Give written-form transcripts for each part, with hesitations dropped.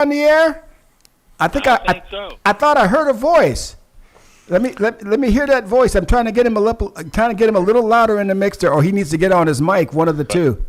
on the air? I think so. I thought I heard a voice. Let me hear that voice. I'm trying to get him a little louder in the mixer, or he needs to get on his mic. One of the two.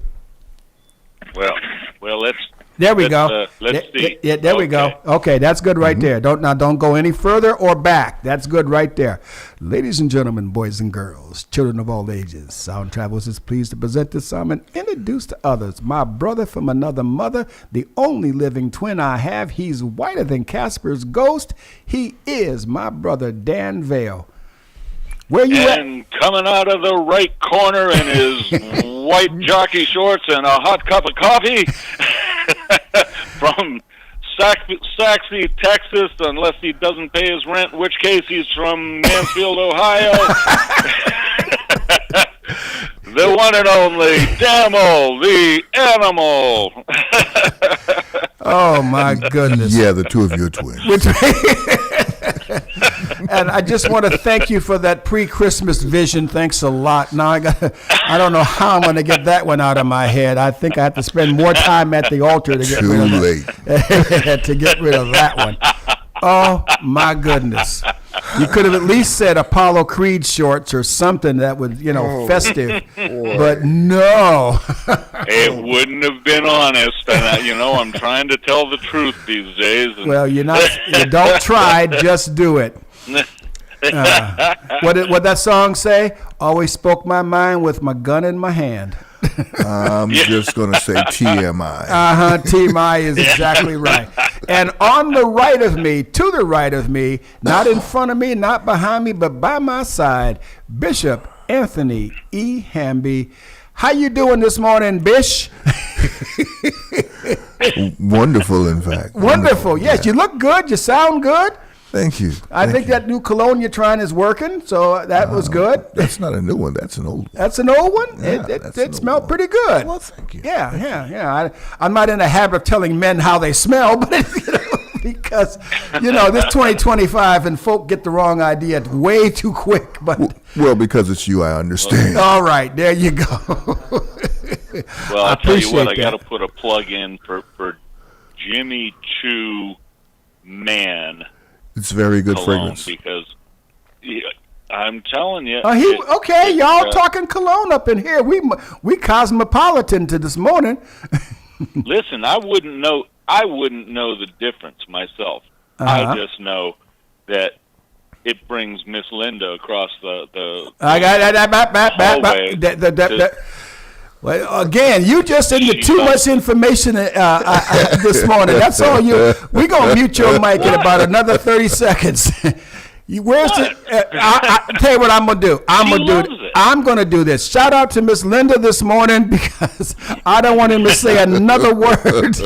Well, let's. There we go. Let's see. Yeah, there we go. Okay, that's good right there. Don't go any further or back. That's good right there. Ladies and gentlemen, boys and girls, children of all ages, Sound Travels is pleased to present this song and introduce to others my brother from another mother, the only living twin I have. He's whiter than Casper's ghost. He is my brother Dan Vale. Where you and coming out of the right corner in his white jockey shorts and a hot cup of coffee from Saxe, Texas, unless he doesn't pay his rent, in which case he's from Mansfield, Ohio. The one and only Damo, the animal. Oh, my goodness. Yeah, the two of you are twins. And I just want to thank you for that pre-Christmas vision. Thanks a lot. Now I don't know how I'm going to get that one out of my head. I think I have to spend more time at the altar to get rid of to get rid of that one. Oh my goodness! You could have at least said Apollo Creed shorts or something that was, festive. But no. It wouldn't have been honest. And I'm trying to tell the truth these days. Well, you don't try, just do it. What that song say? Always spoke my mind with my gun in my hand. I'm just going to say TMI. TMI is exactly right. And on the right of me, to the right of me, not in front of me, not behind me, but by my side, Bishop Anthony E. Hamby. How you doing this morning, Bish? Wonderful, in fact. Wonderful. Yes, yeah. You look good. You sound good. Thank you. I think that new cologne you're trying is working, so that was good. That's not a new one. That's an old one. That's an old one? Yeah, it smelled pretty good. Well, thank you. Yeah. I'm not in the habit of telling men how they smell, but because, this 2025 and folk get the wrong idea way too quick. But well, because it's you, I understand. All right, there you go. Well, I'll tell you what, I got to put a plug in for Jimmy Choo Man. It's very good fragrance. Because I'm telling you. Y'all talking cologne up in here. We cosmopolitan to this morning. Listen, I wouldn't know the difference myself. I just know that it brings Miss Linda across the I got that. Well, again, you just into too much information this morning. That's all you. We're going to mute your mic in about another 30 seconds. Where's the? I tell you what I'm going to do. I'm going to do this. Shout out to Miss Linda this morning because I don't want him to say another word.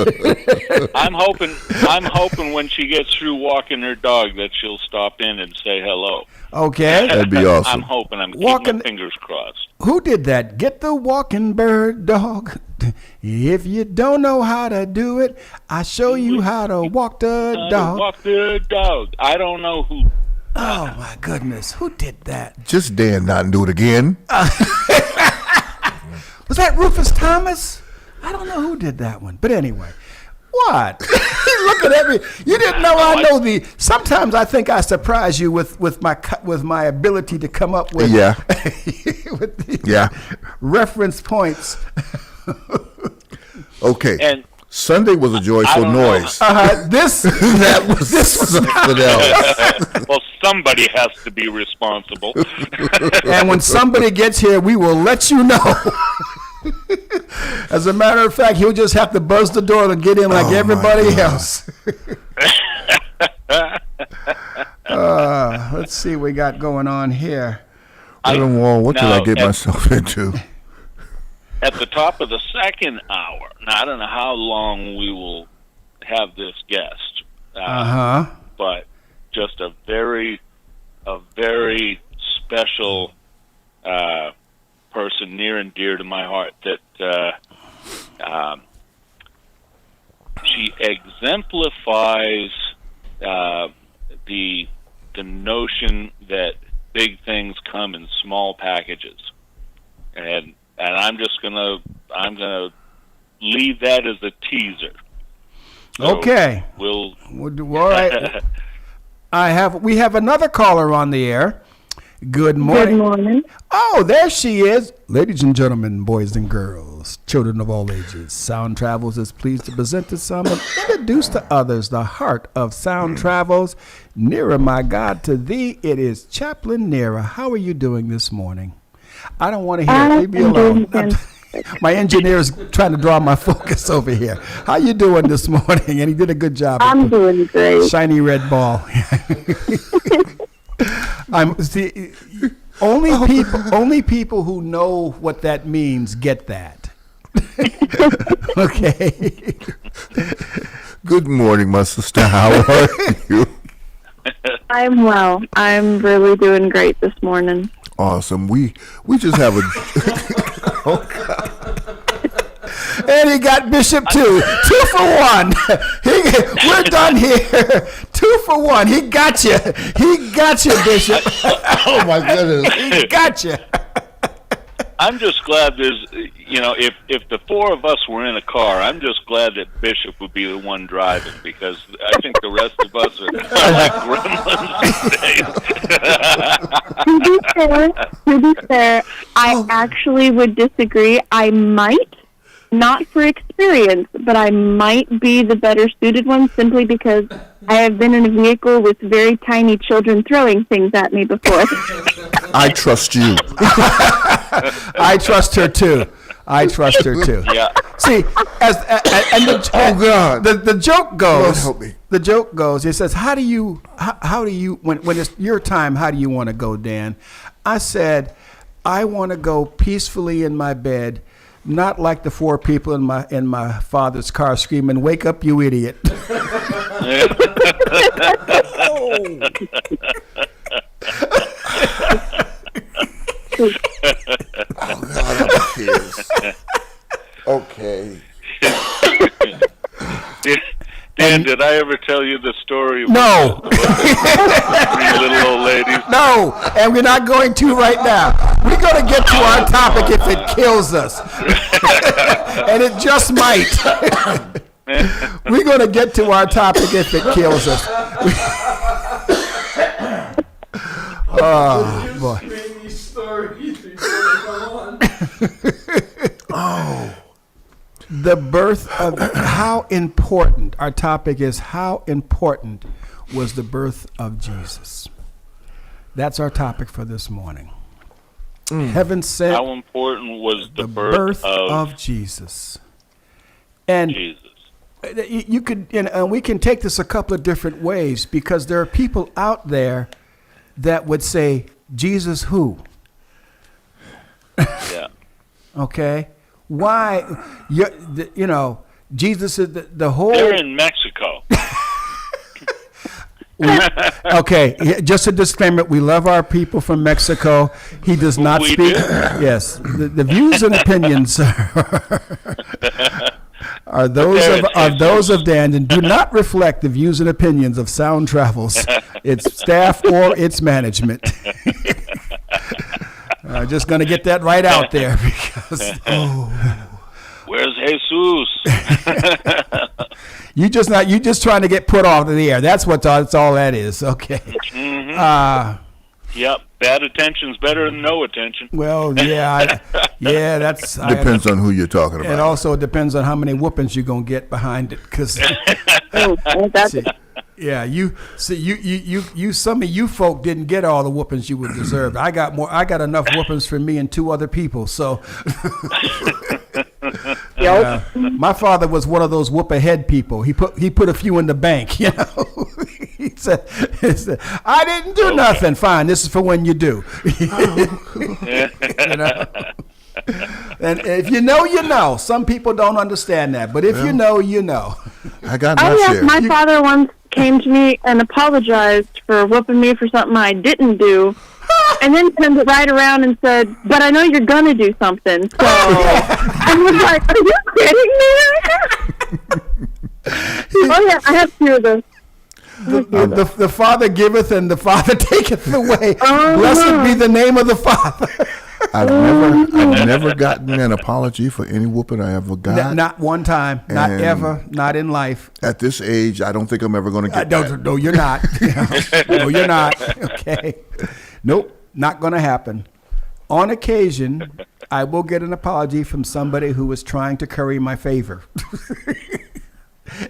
I'm hoping when she gets through walking her dog that she'll stop in and say hello. Okay. That'd be awesome. I'm hoping. I'm keeping my fingers crossed. Who did that? Get the walking bird dog. If you don't know how to do it, I show you how to walk the dog. Walk the dog. I don't know who. Oh my goodness, who did that? Just Dan not do it again. Was that Rufus Thomas? I don't know who did that one, but anyway. What? Look at me. You didn't know I know the. Sometimes I think I surprise you with my ability to come up with reference points. Okay. And Sunday was a joyful noise. This was something else. Well, somebody has to be responsible. And when somebody gets here, we will let you know. As a matter of fact, he'll just have to buzz the door and get in like everybody else. Let's see what we got going on here. What did I get myself into? At the top of the second hour, now I don't know how long we will have this guest. But just a very special person near and dear to my heart that she exemplifies the notion that big things come in small packages, and I'm gonna leave that as a teaser. So okay. We'll do all right. We have another caller on the air. Good morning. Good morning. Oh, there she is. Ladies and gentlemen, boys and girls, children of all ages, Sound Travels is pleased to present to some and introduce to others the heart of Sound Travels. Nearer, my God, to thee, it is Chaplain Nearer. How are you doing this morning? I don't want to hear it. Leave me alone. My engineer is trying to draw my focus over here. How you doing this morning? And he did a good job. I'm doing great. Shiny red ball. Only people who know what that means get that. Okay. Good morning, my sister. How are you? I'm well. I'm really doing great this morning. Awesome. We just have a. Oh, God. And he got Bishop too. 2 for 1. We're done here. 2 for 1. He got you. He got you, Bishop. Oh my goodness. He got you. I'm just glad if the four of us were in a car, I'm just glad that Bishop would be the one driving, because I think the rest of us are like gremlins. To be fair, I actually would disagree. I might, not for experience, but I might be the better suited one simply because I have been in a vehicle with very tiny children throwing things at me before. I trust you. I trust her too. Yeah. See, the joke goes. Lord help me. The joke goes. It says, "How do you when it's your time? How do you want to go, Dan?" I said, "I want to go peacefully in my bed, not like the 4 people in my father's car screaming, 'Wake up, you idiot!'" Oh God, I'm tears. Okay. Dan, did I ever tell you the story of No. the 3 little old ladies? No, and we're not going to right now. We're going to get to our topic if it kills us. And it just might. We're going to get to our topic if it kills us. Oh, boy. Oh. The birth of how important, our topic is how important was the birth of Jesus. That's our topic for this morning. Heaven sent. How important was the birth of Jesus. And Jesus? You could, and we can take this a couple of different ways, because there are people out there that would say, Jesus who? Yeah. Okay. Why? Jesus is the whole. They're in Mexico. Okay, just a disclaimer. We love our people from Mexico. He does not We speak. do. Yes. The views and opinions are those of Dan and do not reflect the views and opinions of Sound Travels, its staff, or its management. Just going to get that right out there, because Where's Jesus? you just trying to get put off the air. That's all that is. Okay. Mm-hmm. Yep. Bad attention's better than no attention. Well, yeah, that's Depends on who you're talking about. It also depends on how many whoopings you're gonna get behind it, because. Yeah, you some of you folk didn't get all the whoopings you would deserve. I got enough whoopings for me and 2 other people. So, my father was one of those whoop ahead people. He put a few in the bank. He said, I didn't do nothing. Fine, this is for when you do. And if you know, you know. Some people don't understand that, but if you know, you know. I got my share. My father once came to me and apologized for whooping me for something I didn't do, and then turned it right around and said, "But I know you're gonna do something." So I was like, "Are you kidding me?" Oh yeah, I have 2 of those. The Father giveth and the Father taketh away. Oh, Blessed be the name of the Father. I've never gotten an apology for any whooping I ever got. Not one time, not And ever, not in life. At this age, I don't think I'm ever going to get that. No, you're not. No, you're not. Okay. Nope, not going to happen. On occasion, I will get an apology from somebody who is trying to curry my favor.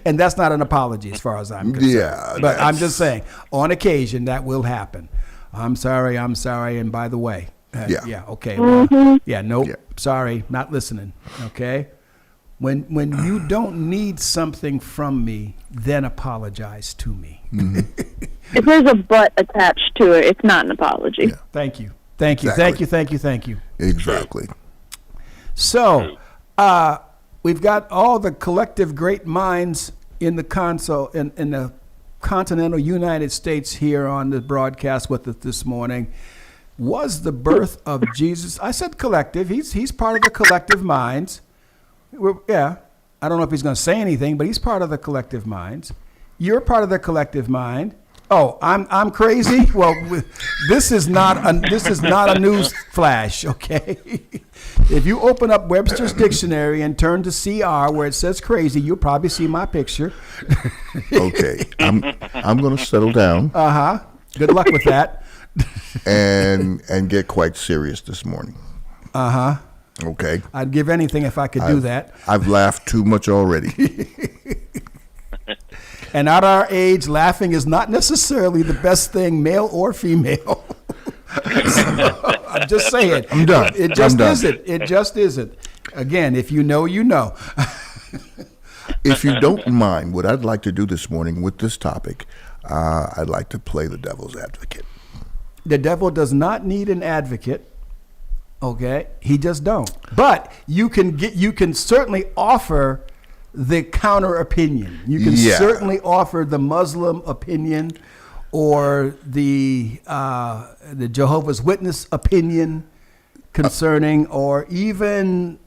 And that's not an apology as far as I'm concerned. Yeah. But I'm just saying, on occasion, that will happen. I'm sorry, and by the way. Yeah. Okay. Well, nope, Yeah. sorry, not listening. Okay. When you don't need something from me, then apologize to me. If there's a but attached to it, it's not an apology. Yeah. Thank you. Exactly. Thank you. Exactly. So, we've got all the collective great minds in the continental United States here on the broadcast with us this morning. Was the birth of Jesus? I said collective. He's part of the collective minds. I don't know if he's going to say anything, but he's part of the collective minds. You're part of the collective mind. Oh, I'm crazy. Well, this is not a news flash, okay? If you open up Webster's dictionary and turn to CR where it says crazy, you'll probably see my picture. Okay, I'm going to settle down. Good luck with that. and get quite serious this morning. Okay. I'd give anything if I could do that. I've laughed too much already. And at our age, laughing is not necessarily the best thing, male or female. I'm just saying. I'm done. It just I'm isn't. It just isn't. Again, if you know, you know. If you don't mind, what I'd like to do this morning with this topic, I'd like to play the devil's advocate. The devil does not need an advocate. Okay, he just don't. But you can certainly offer the counter opinion. You can certainly offer the Muslim opinion or the Jehovah's Witness opinion concerning, or even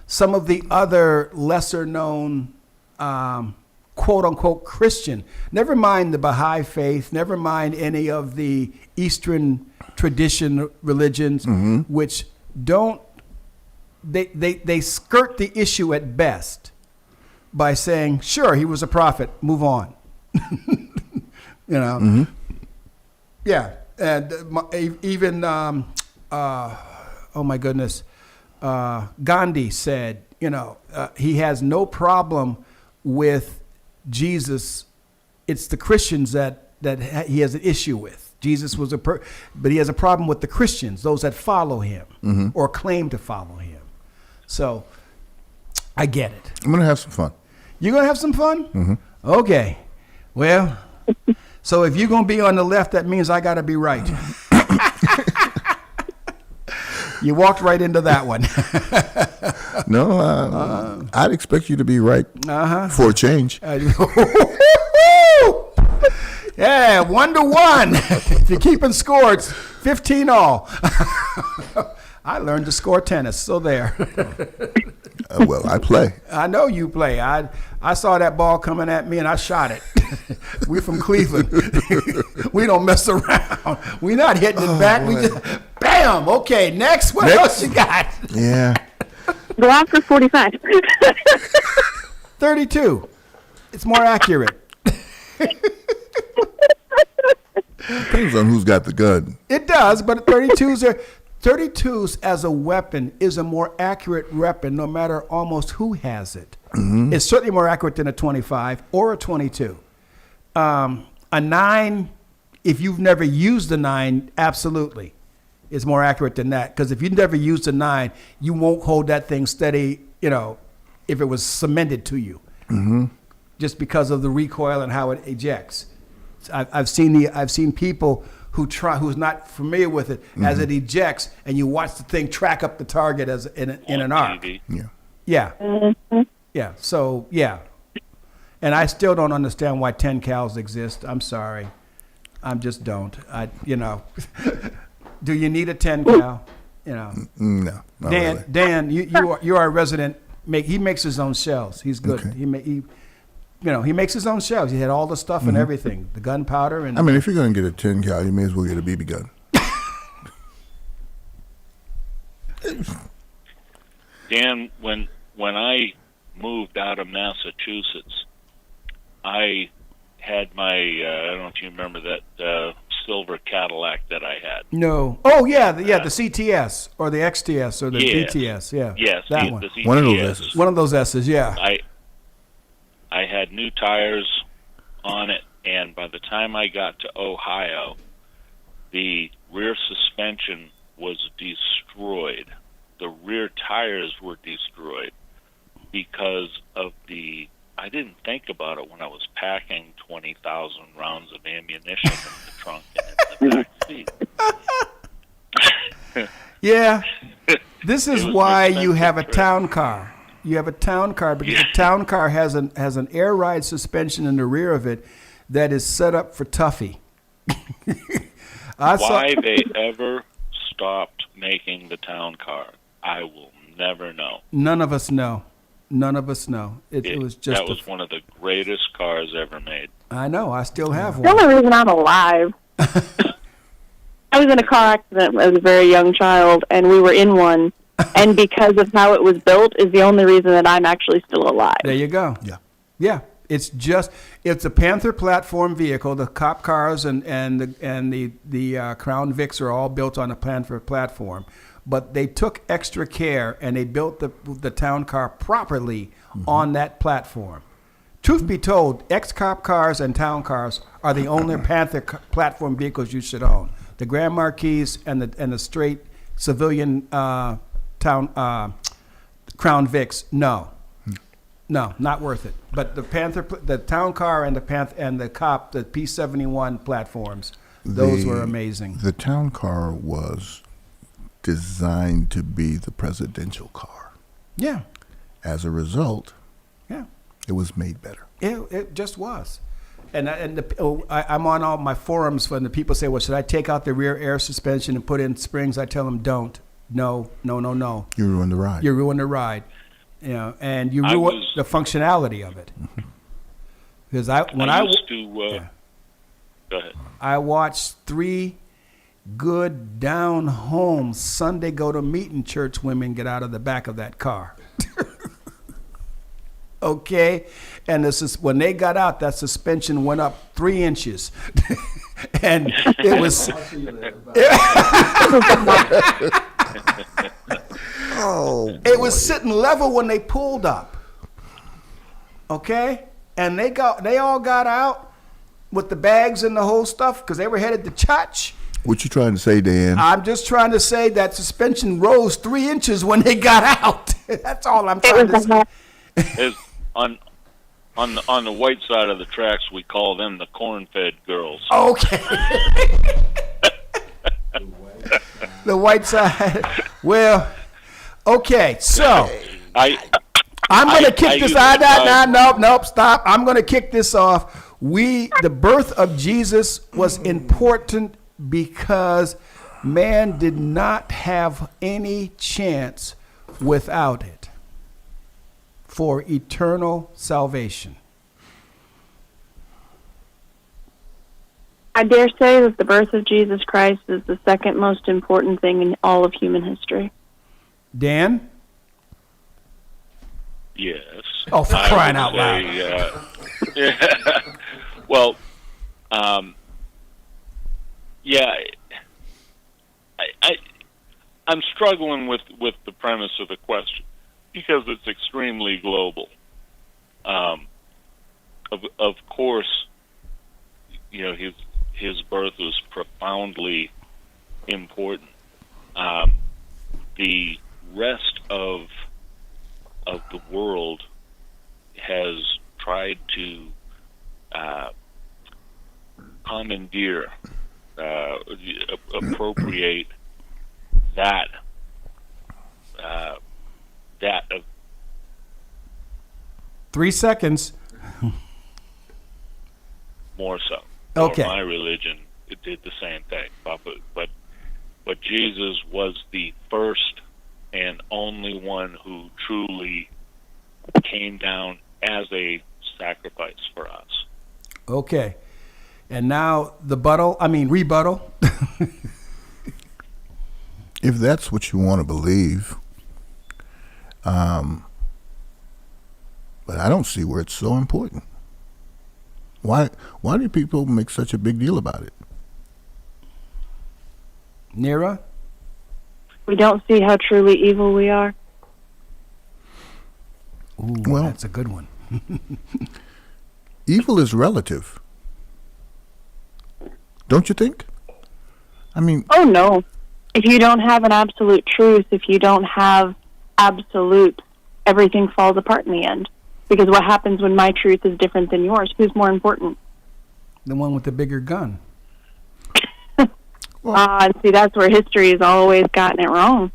some of the other lesser known quote unquote Christian. Never mind the Baha'i faith. Never mind any of the Eastern tradition religions, which don't they skirt the issue at best by saying, sure, he was a prophet, move on. Yeah. And even oh my goodness, Gandhi said, he has no problem with Jesus. It's the Christians that he has an issue with. Jesus was but he has a problem with the Christians, those that follow him or claim to follow him. So I get it. I'm going to have some fun. You're going to have some fun? Okay. Well, so if you're going to be on the left, that means I got to be right. You walked right into that one. No, I'd expect you to be right for a change. Yeah, 1-1. If you're keeping score, it's 15-all. I learned to score tennis, so there. Well, I play. I know you play. I saw that ball coming at me, and I shot it. We from Cleveland. We don't mess around. We're not hitting it back. Boy. We just, bam. Okay, next. What else you got? Yeah. Go after 45. 32. It's more accurate. Depends on who's got the gun. It does, but 32s as a weapon is a more accurate weapon no matter almost who has it. It's certainly more accurate than a 25 or a 22. A 9, if you've never used a 9, absolutely, is more accurate than that. Because if you've never used a 9, you won't hold that thing steady, if it was cemented to you. Just because of the recoil and how it ejects. I've seen people who's not familiar with it as it ejects, and you watch the thing track up the target as in an arc. Yeah. So and I still don't understand why 10 cals exist. I'm sorry, I just don't. Do you need a 10 cal? No. Not really. Dan, you are a resident. He makes his own shells. He's good. Okay. He makes his own shells. He had all the stuff and everything, the gunpowder and. I mean, if you're going to get a 10 cal, you may as well get a BB gun. Dan, when I moved out of Massachusetts, I had my I don't know if you remember that silver Cadillac that I had. No. Oh yeah, the CTS or the XTS or the Yeah. GTS. Yeah. Yes, that the one. CTS. One of those S's. One of those S's. Yeah. I had new tires on it, and by the time I got to Ohio, the rear suspension was destroyed. The rear tires were destroyed because of I didn't think about it when I was packing 20,000 rounds of ammunition in the trunk and in the back seat. Yeah. This is It was why an you have a expensive town car. You have a town car because the town car has an air ride suspension in the rear of it that is set up for Tuffy. Why they ever stopped making the town car, I will never know. None of us know. None of us know. It was just that was one of the greatest cars ever made. I know. I still have The one. only reason I'm alive. I was in a car accident as a very young child, and we were in one. And because of how it was built, is the only reason that I'm actually still alive. There you go. Yeah. Yeah. It's a Panther platform vehicle. The cop cars and the Crown Vics are all built on a Panther platform. But they took extra care and they built the town car properly on that platform. Truth be told, ex-cop cars and town cars are the only Panther platform vehicles you should own. The Grand Marquis and the straight civilian Crown Vics, no, not worth it. But the Panther, the town car and the P-71 platforms, those were amazing. The town car was designed to be the presidential car. Yeah, As a result, yeah. it was made better. It just was. And I'm on all my forums when the people say, well, should I take out the rear air suspension and put in springs? I tell them, don't. No. You ruined the ride. You ruin the ride. You know, and you ruin the functionality of it. Because Go ahead. I watched 3 good down home Sunday go to meeting church women get out of the back of that car. Okay, and when they got out, that suspension went up 3 inches, and it was. It was sitting level when they pulled up. Okay, and they all got out with the bags and the whole stuff because they were headed to church. What you trying to say, Dan? I'm just trying to say that suspension rose 3 inches when they got out. That's all I'm trying to say. On the white side of the tracks, we call them the corn-fed girls. Okay. The white side. Well, okay. So I'm going to kick this. Nope. Stop. I'm going to kick this off. The birth of Jesus was important because man did not have any chance without it for eternal salvation. I dare say that the birth of Jesus Christ is the second most important thing in all of human history. Dan? Yes. Oh, for crying out loud. Well, I'm struggling with the premise of the question because it's extremely global. Of course, you know, his birth was profoundly important. The rest of the world has tried to commandeer, appropriate that of 3 seconds. more so. Okay. Or my religion, it did the same thing. But Jesus was the first and only one who truly came down as a sacrifice for us. Okay. And now rebuttal. If that's what you want to believe, But I don't see where it's so important. Why do people make such a big deal about it? Nira? We don't see how truly evil we are. Ooh, Well- that's a good one. Evil is relative. Don't you think? I mean, Oh, no. If you don't have an absolute truth, if you don't have absolute, everything falls apart in the end. Because what happens when my truth is different than yours? Who's more important? The one with the bigger gun. And see, that's where history has always gotten it wrong.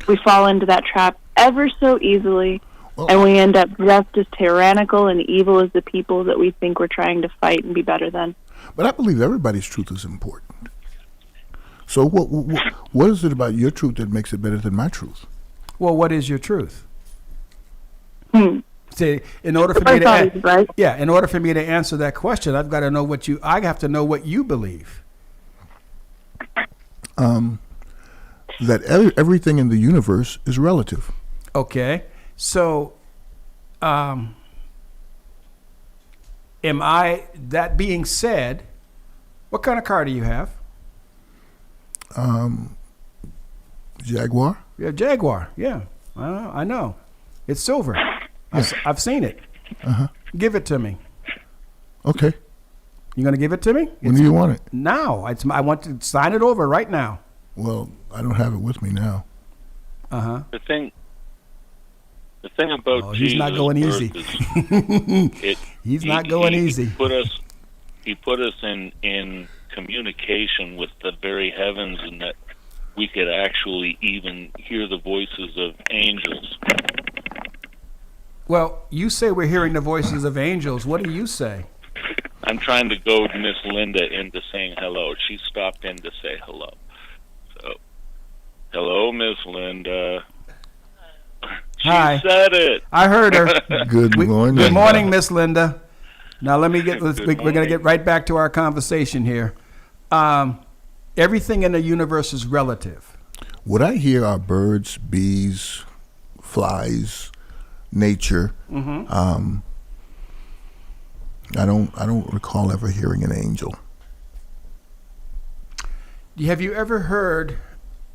We fall into that trap ever so easily, Well- and we end up just as tyrannical and evil as the people that we think we're trying to fight and be better than. but I believe everybody's truth is important. So what is it about your truth that makes it better than my truth? Well, what is your truth? Hmm. See, in order for me First to thought is right. in order for me to answer that question, I've got to know I have to know what you believe. That everything in the universe is relative. Okay. So am I, that being said, what kind of car do you have? Jaguar? You have Jaguar. Yeah. I know. It's silver. I've seen it. Uh-huh. Give it to me. Okay. You going to give it to me? When do you want it? Now. I want to sign it over right now. Well, I don't have it with me now. Uh-huh. The thing about He's Jesus' not going birth easy. is He's not going easy. He put us in communication with the very heavens, and that we could actually even hear the voices of angels. Well, you say we're hearing the voices of angels. What do you say? I'm trying to goad Miss Linda into saying hello. She stopped in to say hello. So, hello, Miss Linda. She Hi. said it. I heard her. Good morning. Good morning, Miss Linda. Now let me get. We're going to morning. get right back to our conversation here. Everything in the universe is relative. What I hear are birds, bees, flies, nature. Mm-hmm. I don't recall ever hearing an angel. Have you ever heard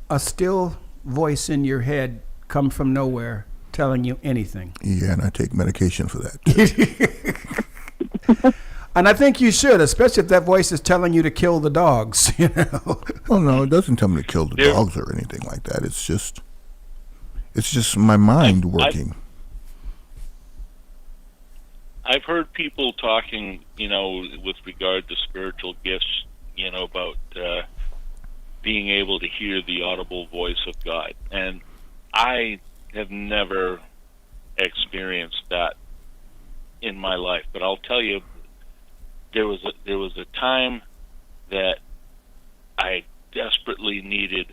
a still voice in your head come from nowhere telling you anything? Yeah, and I take medication for that too. And I think you should, especially if that voice is telling you to kill the dogs. You know. Well, no, it doesn't tell me to kill the There- dogs or anything like that. It's just my mind working. I've heard people talking, with regard to spiritual gifts, about being able to hear the audible voice of God. And I have never experienced that in my life. But I'll tell you, there was a time that I desperately needed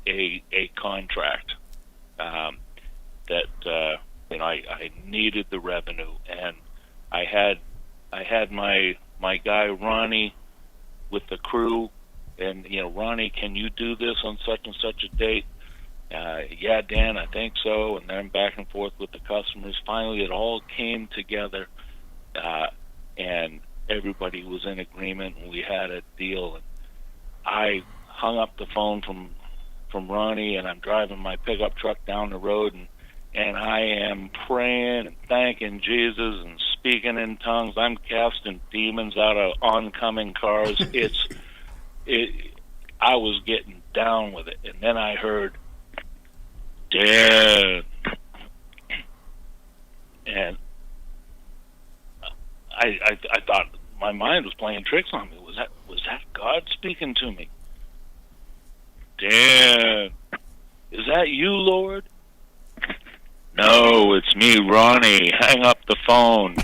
a contract. I needed the revenue, and I had my guy Ronnie with the crew, and Ronnie, can you do this on such and such a date? Yeah, Dan, I think so. And then back and forth with the customers. Finally, it all came together, and everybody was in agreement, and we had a deal. And I hung up the phone from Ronnie, and I'm driving my pickup truck down the road, and I am praying and thanking Jesus and speaking in tongues. I'm casting demons out of oncoming cars. I was getting down with it, and then I heard, "Dad," and I thought my mind was playing tricks on me. Was that God speaking to me? "Dad, is that you, Lord?" "No, it's me, Ronnie. Hang up the phone."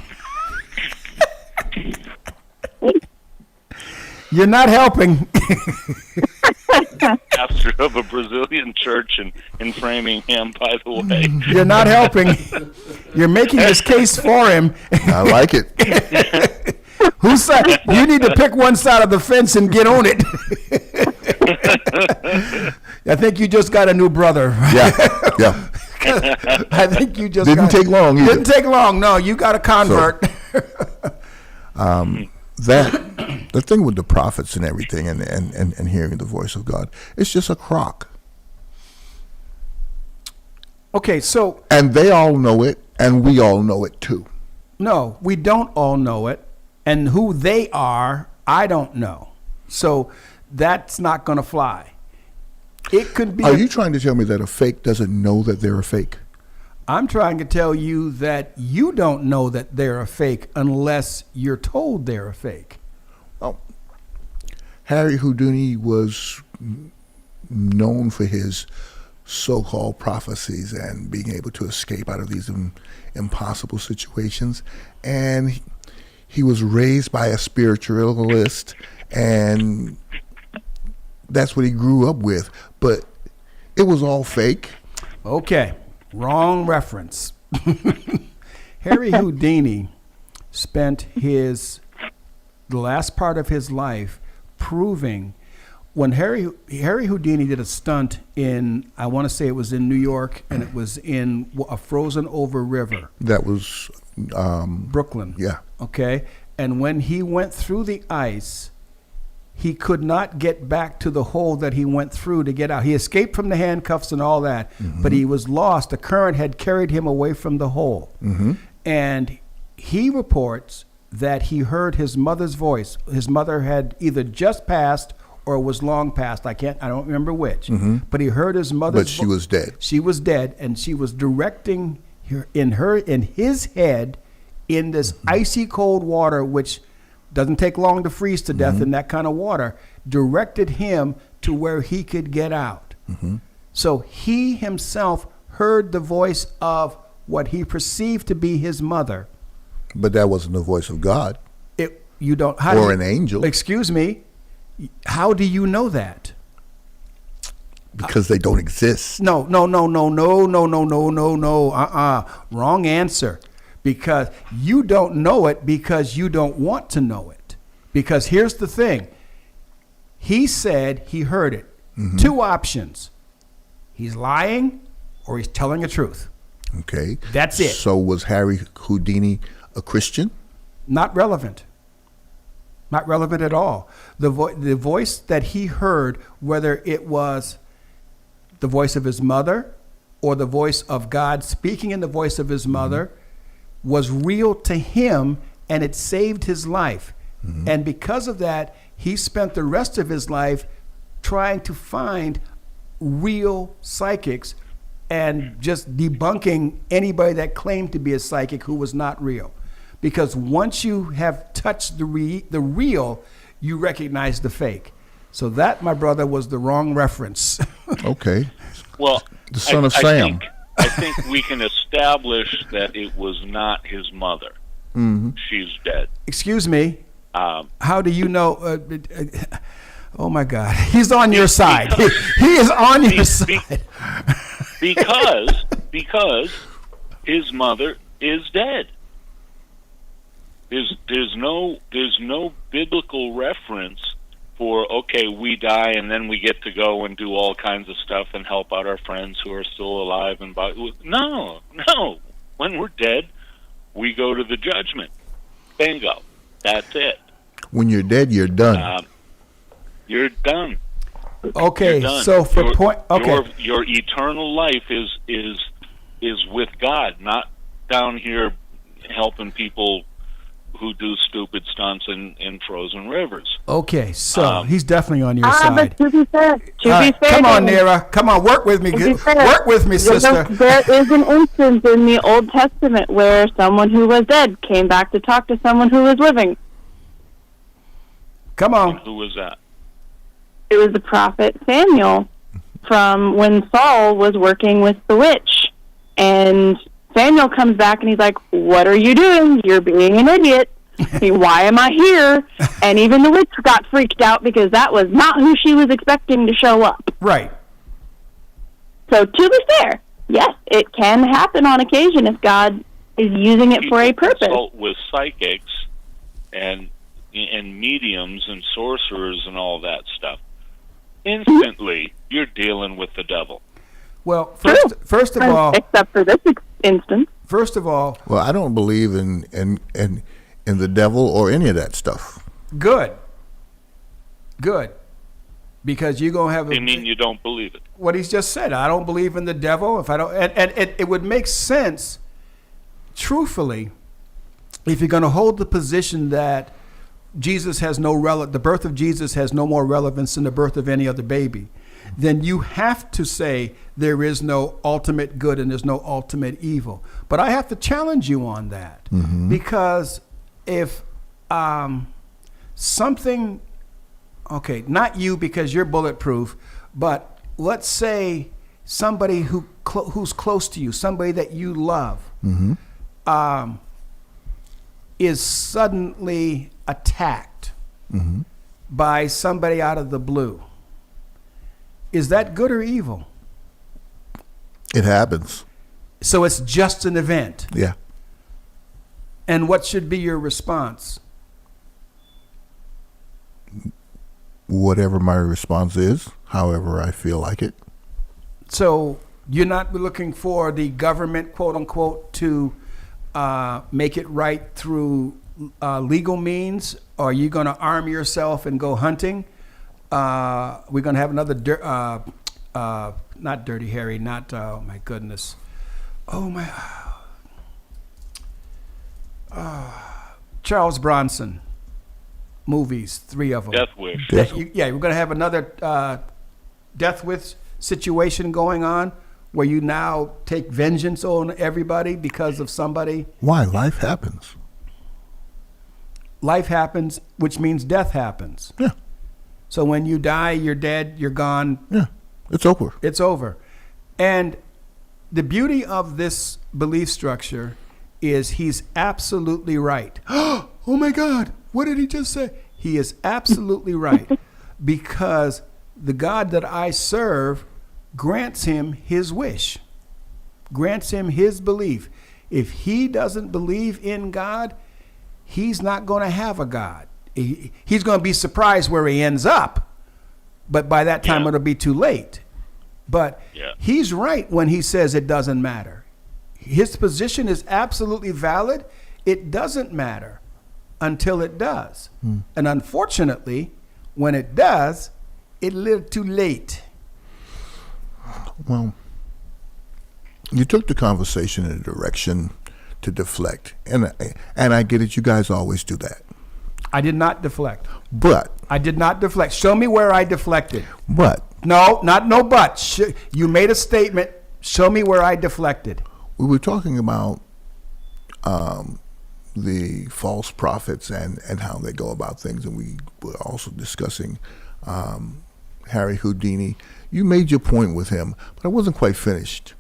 You're not helping. Pastor of a Brazilian church in Framingham, by the way. You're not helping. You're making his case for him. I like it. Whose side? You need to pick one side of the fence and get on it. I think you just got a new brother. Yeah. I think you just Didn't take long either. Didn't take long. No, you got a convert. The thing with the prophets and everything and hearing the voice of God, it's just a crock. Okay, so. And they all know it, and we all know it too. No, we don't all know it. And who they are, I don't know. So that's not going to fly. It could be. Are you trying to tell me that a fake doesn't know that they're a fake? I'm trying to tell you that you don't know that they're a fake unless you're told they're a fake. Well, Harry Houdini was known for his so-called prophecies and being able to escape out of these impossible situations. And he was raised by a spiritualist, and that's what he grew up with. But it was all fake. Okay, wrong reference. Harry Houdini spent the last part of his life proving. When Harry Houdini did a stunt in, I want to say it was in New York, and it was in a frozen over river. That was Brooklyn. Yeah. Okay. And when he went through the ice, he could not get back to the hole that he went through to get out. He escaped from the handcuffs and all that, but he was lost. The current had carried him away from the hole. And he reports that he heard his mother's voice. His mother had either just passed or was long past. I don't remember which. But he heard his mother's But she was dead. She was dead, and she was directing in his head in this icy cold water, which doesn't take long to freeze to death in that kind of water, directed him to where he could get out. So he himself heard the voice of what he perceived to be his mother. But that wasn't the voice of God. An angel. Excuse me. How do you know that? Because they don't exist. No. Wrong answer. Because you don't know it because you don't want to know it. Because here's the thing. He said he heard it. Two options. He's lying or he's telling the truth. Okay. That's it. So was Harry Houdini a Christian? Not relevant. Not relevant at all. The voice that he heard, whether it was the voice of his mother or the voice of God speaking in the voice of his mother, was real to him, and it saved his life. And because of that, he spent the rest of his life trying to find real psychics and just debunking anybody that claimed to be a psychic who was not real. Because once you have touched the real, you recognize the fake. So that, my brother, was the wrong reference. Okay. Well, the son of Sam. I think we can establish that it was not his mother. She's dead. Excuse me. How do you know? Oh my God, he's on your side. He is on your side. Because his mother is dead. There's no biblical reference for, okay, we die and then we get to go and do all kinds of stuff and help out our friends who are still alive. No. When we're dead, we go to the judgment. Bingo. That's it. When you're dead, you're done. You're done. Okay, You're done. so for your eternal life is with God, not down here helping people who do stupid stunts in frozen rivers. Okay, so he's definitely on your side. But to be fair, come on, Nera. Come on, work with me. Work with me, sister. There is an instance in the Old Testament where someone who was dead came back to talk to someone who was living. Come on. And who was that? It was the prophet Samuel from when Saul was working with the witch. And Samuel comes back and he's like, "What are you doing? You're being an idiot. Why am I here?" And even the witch got freaked out because that was not who she was expecting to show up. Right. So to be fair, yes, it can happen on occasion if God is using it for a purpose. Consult with psychics and mediums and sorcerers and all that stuff. instantly you're dealing with the devil. Well, True. first of all, except for this instance. first of all, Well, I don't believe in the devil or any of that stuff. good, because you're gonna have. You mean you don't believe it? What he's just said. I don't believe in the devil. If I don't, and it would make sense, truthfully, if you're going to hold the position that Jesus has the birth of Jesus has no more relevance than the birth of any other baby, then you have to say there is no ultimate good and there's no ultimate evil. But I have to challenge you on that, because if something, okay, not you because you're bulletproof, but let's say somebody who's close to you, somebody that you love, is suddenly attacked by somebody out of the blue. Is that good or evil? It happens. So it's just an event. Yeah. And what should be your response? Whatever my response is, however I feel like it. So you're not looking for the government, quote unquote, to make it right through legal means? Or are you going to arm yourself and go hunting? We're going to have another, not Dirty Harry, not, oh my goodness. Oh my, Charles Bronson movies, 3 of them. Death Wish. Yeah, we're going to have another Death Wish situation going on where you now take vengeance on everybody because of somebody. Why? Life happens. Life happens, which means death happens. Yeah. So when you die, you're dead, you're gone. Yeah. It's over. It's over. And the beauty of this belief structure is he's absolutely right. Oh my God, what did he just say? He is absolutely right, because the God that I serve grants him his wish, grants him his belief. If he doesn't believe in God, he's not going to have a God. He's going to be surprised where he ends up, but by that time it'll be too late. But he's right when he says it doesn't matter. His position is absolutely valid. It doesn't matter until it does. And unfortunately, when it does, it's a little too late. Well, you took the conversation in a direction to deflect, and I get it. You guys always do that. I did not deflect. But I did not deflect. Show me where I deflected. But No, not no but. You made a statement. Show me where I deflected. we were talking about the false prophets and how they go about things, and we were also discussing Harry Houdini. You made your point with him, but I wasn't quite finished.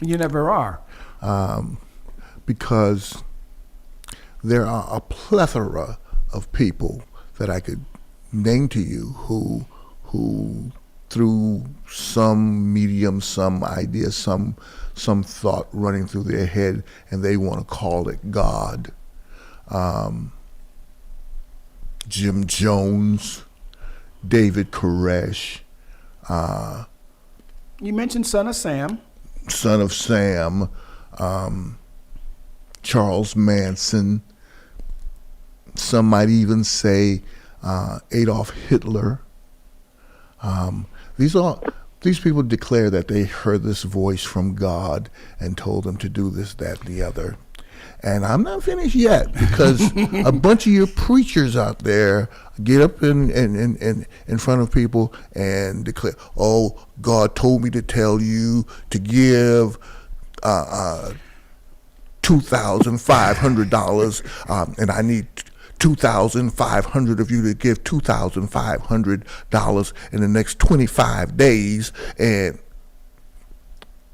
You never are. Because there are a plethora of people that I could name to you who through some medium, some idea, some thought running through their head, and they want to call it God. Jim Jones, David Koresh, You mentioned Son of Sam. Son of Sam, Charles Manson. Some might even say Adolf Hitler. These people declare that they heard this voice from God and told them to do this, that, and the other. And I'm not finished yet, because a bunch of your preachers out there get up in front of people and declare, "Oh, God told me to tell you to give $2,500, and I need 2,500 of you to give $2,500 in the next 25 days, and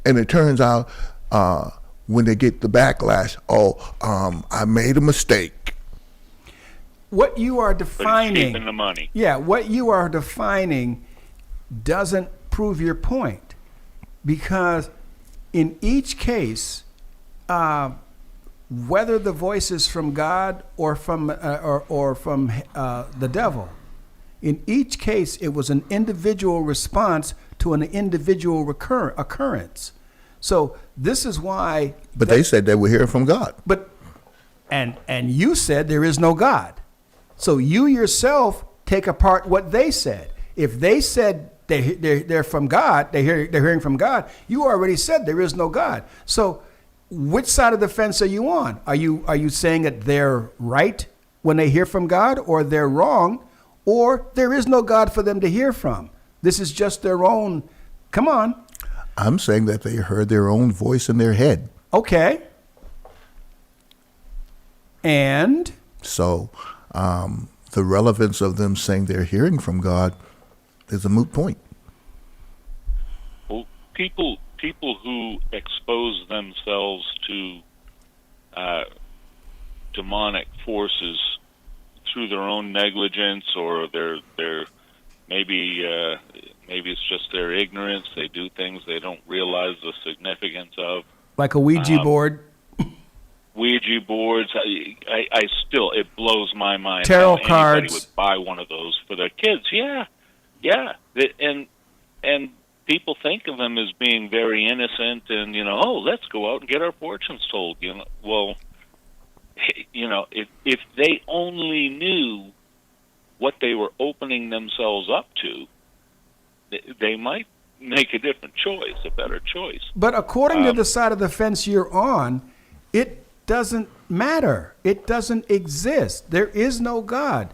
it turns out when they get the backlash, I made a mistake. What you are But he's defining, keeping the money. yeah, what you are defining doesn't prove your point, because in each case, whether the voice is from God or from the devil, In each case, it was an individual response to an individual occurrence. So this is why. But they said they were hearing from God. But and you said there is no God. So you yourself take apart what they said. If they said they're from God, they're hearing from God, you already said there is no God. So which side of the fence are you on? Are you saying that they're right when they hear from God, or they're wrong, or there is no God for them to hear from? This is just their own. Come on. I'm saying that they heard their own voice in their head. Okay. And so the relevance of them saying they're hearing from God is a moot point. Well, people who expose themselves to demonic forces through their own negligence, or their maybe it's just their ignorance. They do things they don't realize the significance of, like a Ouija board. Ouija boards. I still, it blows my mind tarot how cards. Anybody would buy one of those for their kids. Yeah, and people think of them as being very innocent, and let's go out and get our fortunes told. Well, if they only knew what they were opening themselves up to, they might make a different choice, a better choice. But according to the side of the fence you're on, it doesn't matter. It doesn't exist. There is no God.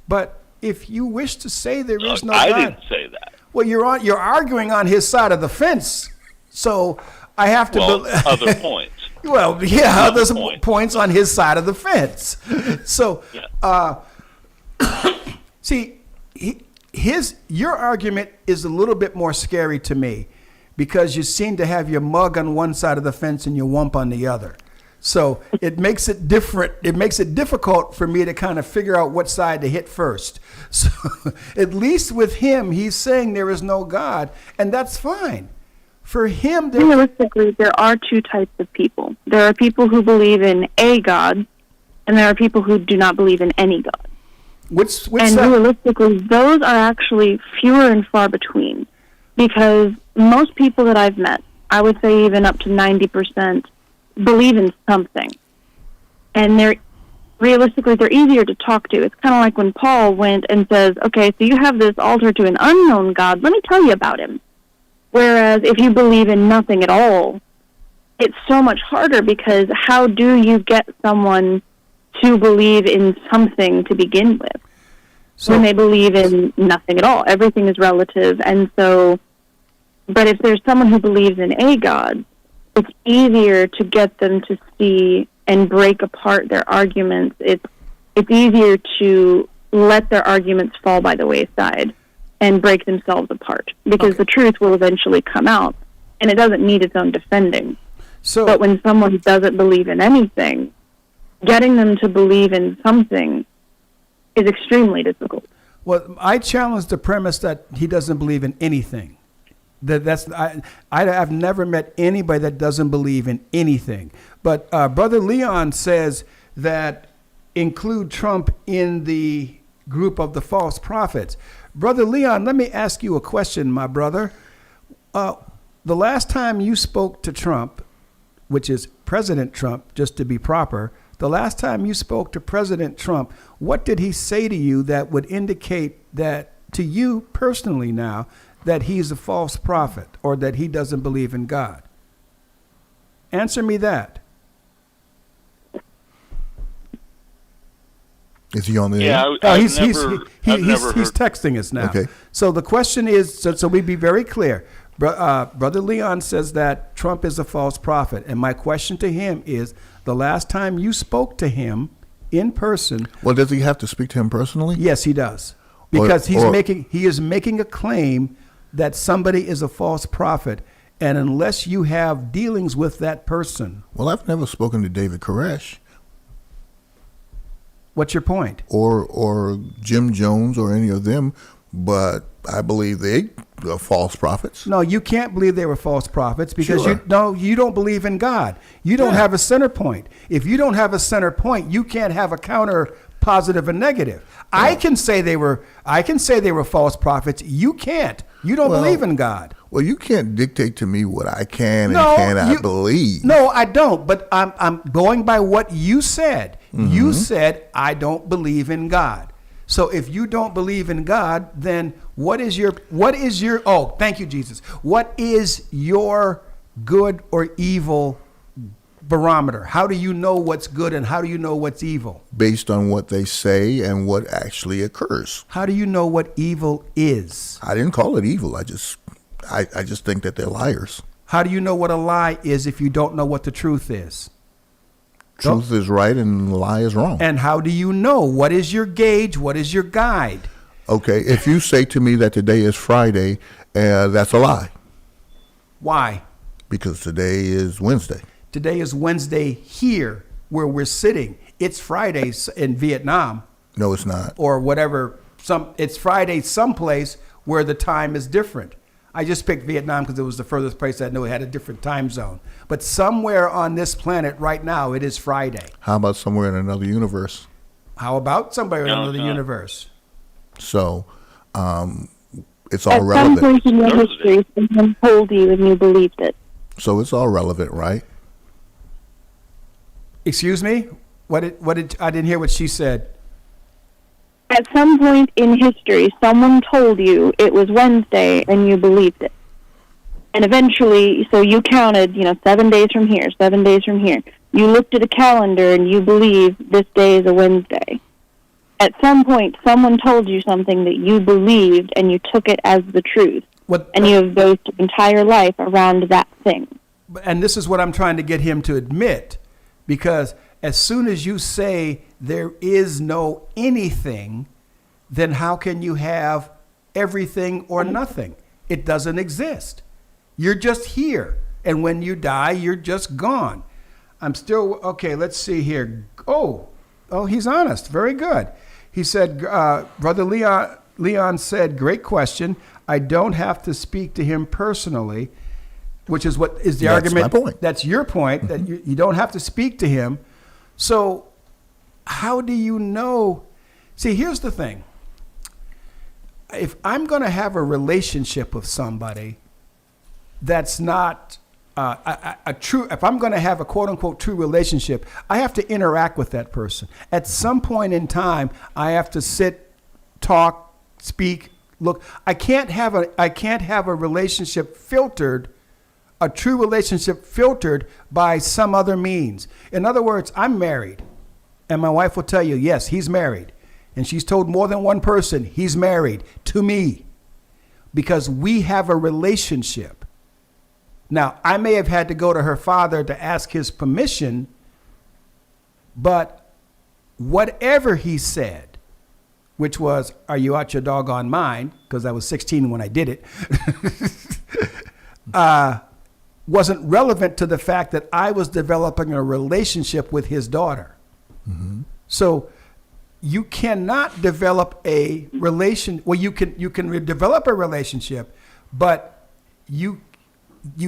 But if you wish to say there is no God, I didn't say that. Well, you're arguing on his side of the fence, so I have to. Other points. Well, yeah, there's points on his side of the fence. So, see, your argument is a little bit more scary to me, because you seem to have your mug on one side of the fence and your wump on the other. So it makes it different. It makes it difficult for me to kind of figure out what side to hit first. So at least with him, he's saying there is no God, and that's fine. For him, realistically, there are two types of people. There are people who believe in a God, and there are people who do not believe in any God. Which and realistically, those are actually fewer and far between, because most people that I've met, I would say even up to 90%, believe in something. And they're easier to talk to. It's kind of like when Paul went and says, okay, so you have this altar to an unknown God, let me tell you about him. Whereas if you believe in nothing at all, it's so much harder, because how do you get someone to believe in something to begin with when they believe in nothing at all? Everything is relative. And so, but if there's someone who believes in a God, it's easier to get them to see and break apart their arguments. It's easier to let their arguments fall by the wayside and break themselves apart, because the truth will eventually come out, and it doesn't need its own defending. But when someone doesn't believe in anything, getting them to believe in something is extremely difficult. Well, I challenge the premise that he doesn't believe in anything. I've never met anybody that doesn't believe in anything. But Brother Leon says that include Trump in the group of the false prophets. Brother Leon, let me ask you a question, my brother. The last time you spoke to Trump, which is President Trump, just to be proper, the last time you spoke to President Trump, what did he say to you that would indicate that to you personally now that he's a false prophet, or that he doesn't believe in God? Answer me that. Is he on the air? Yeah, he's texting us now. Okay. So the question is, so we be very clear. Brother Leon says that Trump is a false prophet. And my question to him is, the last time you spoke to him in person. Well, does he have to speak to him personally? Yes, he does. Because he is making a claim that somebody is a false prophet. And unless you have dealings with that person. Well, I've never spoken to David Koresh. What's your point? Or Jim Jones or any of them, but I believe they are false prophets. No, you can't believe they were false prophets, because you don't believe in God. You don't have a center point. If you don't have a center point, you can't have a counter positive and negative. I can say they were false prophets. You can't. You don't believe in God. Well, you can't dictate to me what I can and cannot believe. No, I don't. But I'm going by what you said. You said I don't believe in God. So if you don't believe in God, then what is your oh, thank you, Jesus. What is your good or evil barometer? How do you know what's good and how do you know what's evil? Based on what they say and what actually occurs. How do you know what evil is? I didn't call it evil. I just think that they're liars. How do you know what a lie is if you don't know what the truth is? Truth is right and lie is wrong. And how do you know? What is your gauge? What is your guide? Okay, if you say to me that today is Friday, that's a lie. Why? Because today is Wednesday. Today is Wednesday here where we're sitting. It's Friday in Vietnam. No, it's not. Or whatever. It's Friday someplace where the time is different. I just picked Vietnam because it was the furthest place I knew it had a different time zone. But somewhere on this planet right now, it is Friday. How about somewhere in another universe? How about somewhere in another universe? So, it's all relevant. At some point in your history, someone told you and you believed it. So it's all relevant, right? Excuse me? What did I didn't hear what she said. At some point in history, someone told you it was Wednesday and you believed it. And eventually, so you counted, 7 days from here, 7 days from here. You looked at a calendar and you believe this day is a Wednesday. At some point, someone told you something that you believed and you took it as the truth. And you have based your entire life around that thing. And this is what I'm trying to get him to admit. Because as soon as you say there is no anything, then how can you have everything or nothing? It doesn't exist. You're just here. And when you die, you're just gone. I'm still, okay, let's see here. Oh, he's honest. Very good. He said, Brother Leon said, great question. I don't have to speak to him personally, which is what is the argument. That's my point. That's your point, that you don't have to speak to him. So how do you know? See, here's the thing. If I'm going to have a relationship with somebody that's not a true, if I'm going to have a quote unquote true relationship, I have to interact with that person. At some point in time, I have to sit, talk, speak, look. I can't have a relationship filtered, a true relationship filtered by some other means. In other words, I'm married, and my wife will tell you, yes, he's married. And she's told more than one person he's married to me because we have a relationship. Now, I may have had to go to her father to ask his permission, but whatever he said, which was, are you out your doggone mind? Because I was 16 when I did it, wasn't relevant to the fact that I was developing a relationship with his daughter. Mm-hmm. So you cannot develop a relation. Well, you can develop a relationship, but you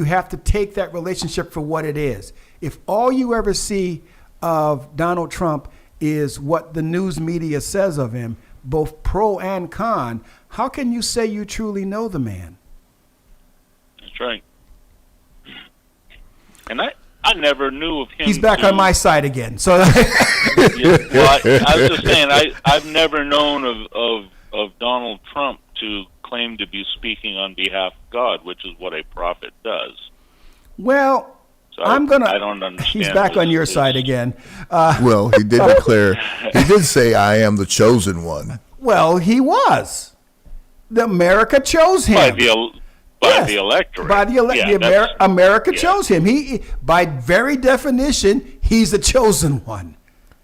have to take that relationship for what it is. If all you ever see of Donald Trump is what the news media says of him, both pro and con, how can you say you truly know the man? That's right. And I never knew of him. He's back on my side again. So, well, I was just saying, I've never known of Donald Trump to claim to be speaking on behalf of God, which is what a prophet does. Well, so I don't understand. He's back on your side again. Well, he did declare, he did say, I am the chosen one. Well, he was. America chose him. By the electorate. America chose him. He, by very definition, he's the chosen one.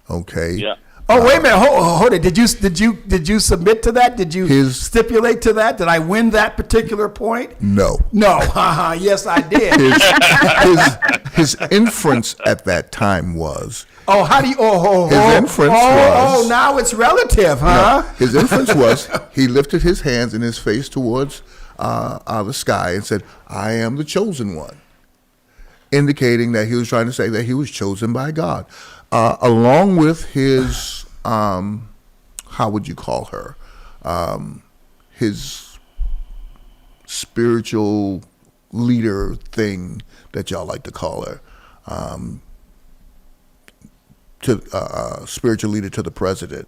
Okay. Yeah. Oh, wait a minute. Hold it. Did you submit to that? Did you stipulate to that? Did I win that particular point? No. No. Yes, I did. His inference at that time was. Oh, how do you? His inference was. Oh, now it's relative, huh? No, his inference was he lifted his hands and his face towards the sky and said, "I am the chosen one," indicating that he was trying to say that he was chosen by God. Along with his how would you call her? His spiritual leader thing that y'all like to call her, to spiritual leader to the president,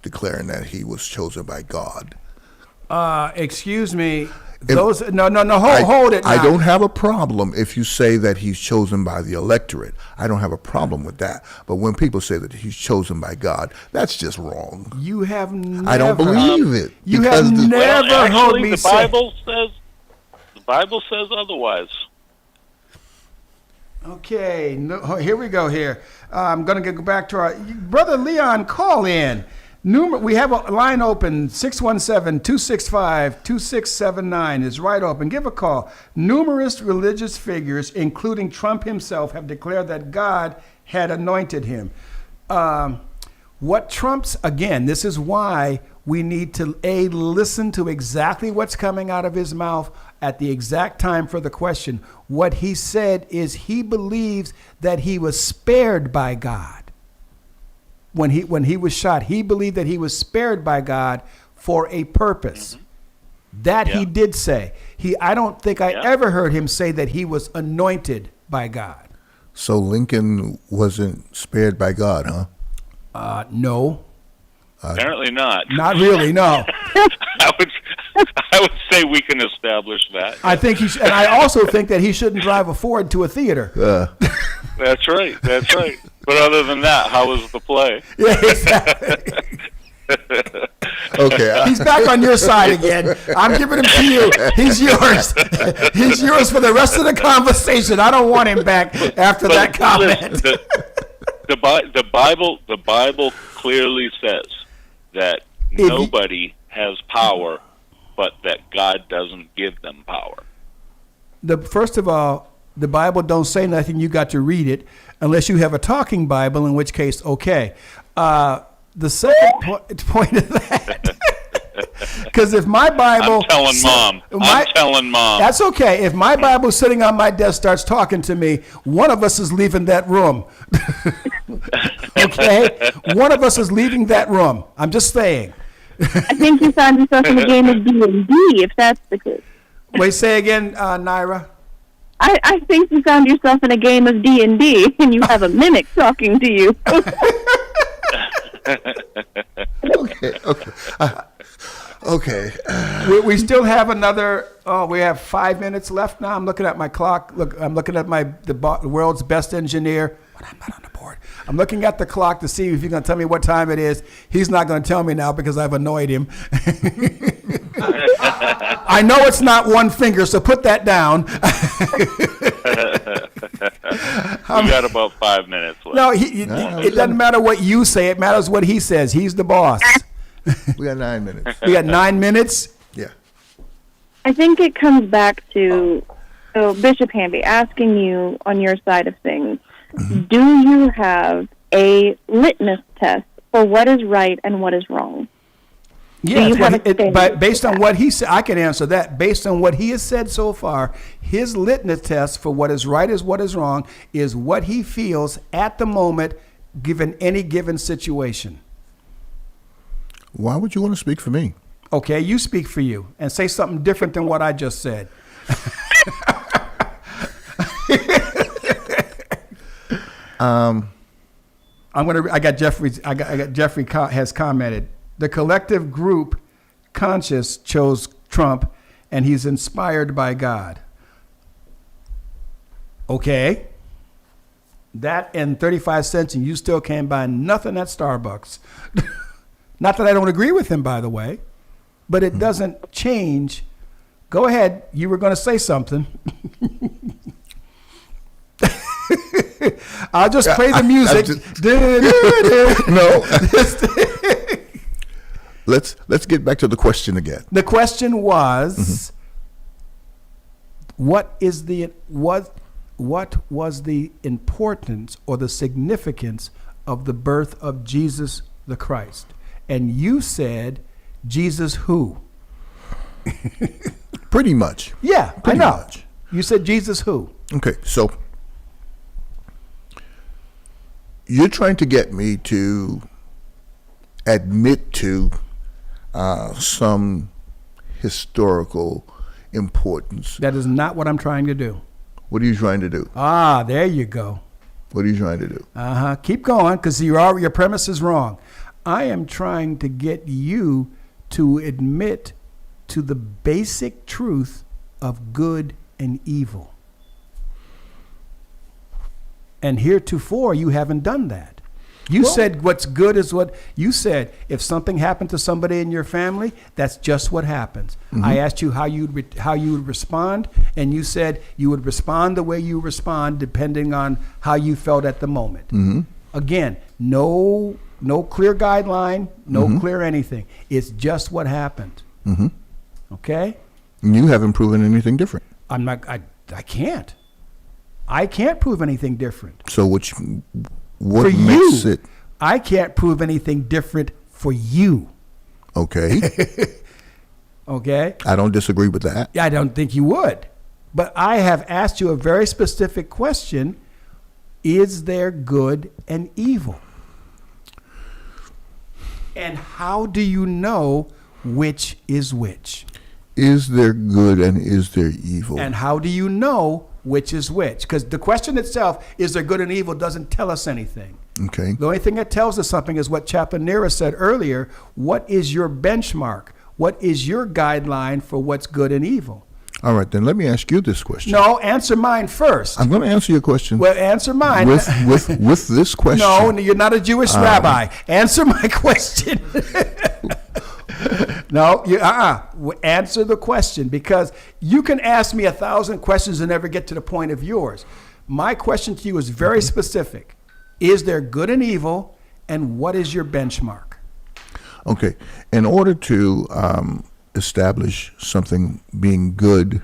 declaring that he was chosen by God. Excuse me. Hold it now. I don't have a problem if you say that he's chosen by the electorate. I don't have a problem with that. But when people say that he's chosen by God, that's just wrong. You have never. I don't believe it. You have never heard me say. The Bible says otherwise. Okay, here we go. Here, I'm going to go back to our brother Leon. Call in. We have a line open, 617-265-2679 is right open. Give a call. Numerous religious figures, including Trump himself, have declared that God had anointed him. This is why we need to, listen to exactly what's coming out of his mouth at the exact time for the question. What he said is he believes that he was spared by God. When he was shot, he believed that he was spared by God for a purpose. That he did say. I don't think I ever heard him say that he was anointed by God. So Lincoln wasn't spared by God, huh? No. Apparently not. Not really, no. I would say we can establish that. I think and I also think that he shouldn't drive a Ford to a theater. That's right. But other than that, how was the play? Yeah, exactly. Okay. He's back on your side again. I'm giving him to you. He's yours. He's yours for the rest of the conversation. I don't want him back after that comment. Listen, the Bible clearly says that nobody has power, but that God doesn't give them power. First of all, the Bible don't say nothing. You got to read it, unless you have a talking Bible, in which case, okay. The second point of that, because if my Bible, I'm telling mom. That's okay. If my Bible's sitting on my desk starts talking to me, one of us is leaving that room. Okay, one of us is leaving that room. I'm just saying. I think you found yourself in a game of D&D, if that's the case. Wait, say again, Naira. I think you found yourself in a game of D&D, and you have a mimic talking to you. Okay. We still have another. We have 5 minutes left now. I'm looking at my clock. I'm looking at the world's best engineer. When I'm not on the board, I'm looking at the clock to see if you're going to tell me what time it is. He's not going to tell me now because I've annoyed him. I know it's not one finger, so put that down. We got about 5 minutes left. No, it doesn't matter what you say. It matters what he says. He's the boss. We got 9 minutes. We got 9 minutes? Yeah. I think it comes back to Bishop Hamby asking you on your side of things. Mm-hmm. Do you have a litmus test for what is right and what is wrong? Yeah, based on what he said, I can answer that. Based on what he has said so far, his litmus test for what is right is what is wrong is what he feels at the moment, given any given situation. Why would you want to speak for me? Okay, you speak for you and say something different than what I just said. I got Jeffrey has commented. The collective group conscious chose Trump, and he's inspired by God. Okay. That and 35 cents, and you still can't buy nothing at Starbucks. Not that I don't agree with him, by the way, but it doesn't change. Go ahead. You were going to say something. I'll just play the music. No. Let's get back to the question again. The question was, what was the importance or the significance of the birth of Jesus the Christ? And you said, Jesus who? Pretty much. Yeah, Pretty I know. much. You said Jesus who? Okay, so you're trying to get me to admit to some historical importance. That is not what I'm trying to do. What are you trying to do? Ah, there you go. What are you trying to do? Keep going, because your premise is wrong. I am trying to get you to admit to the basic truth of good and evil. And heretofore, you haven't done that. You said what's good is what you said. If something happened to somebody in your family, that's just what happens. Mm-hmm. I asked you how you would respond, and you said you would respond the way you respond, depending on how you felt at the moment. Mm-hmm. Again, no clear guideline, no clear anything. It's just what happened. Mm-hmm. Okay? You haven't proven anything different. I'm not. I can't. I can't prove anything different. So what for makes you, it? I can't prove anything different for you. Okay. Okay? I don't disagree with that. I don't think you would. But I have asked you a very specific question. Is there good and evil? And how do you know which is which? Is there good and is there evil? And how do you know which is which? Because the question itself, is there good and evil, doesn't tell us anything. Okay. The only thing that tells us something is what Chaplain Nera said earlier. What is your benchmark? What is your guideline for what's good and evil? All right, then let me ask you this question. No, answer mine first. I'm going to answer your question. Well, answer mine. With this question. No, you're not a Jewish rabbi. Answer my question. No, answer the question, because you can ask me 1,000 questions and never get to the point of yours. My question to you is very specific. Is there good and evil, and what is your benchmark? Okay. In order to establish something being good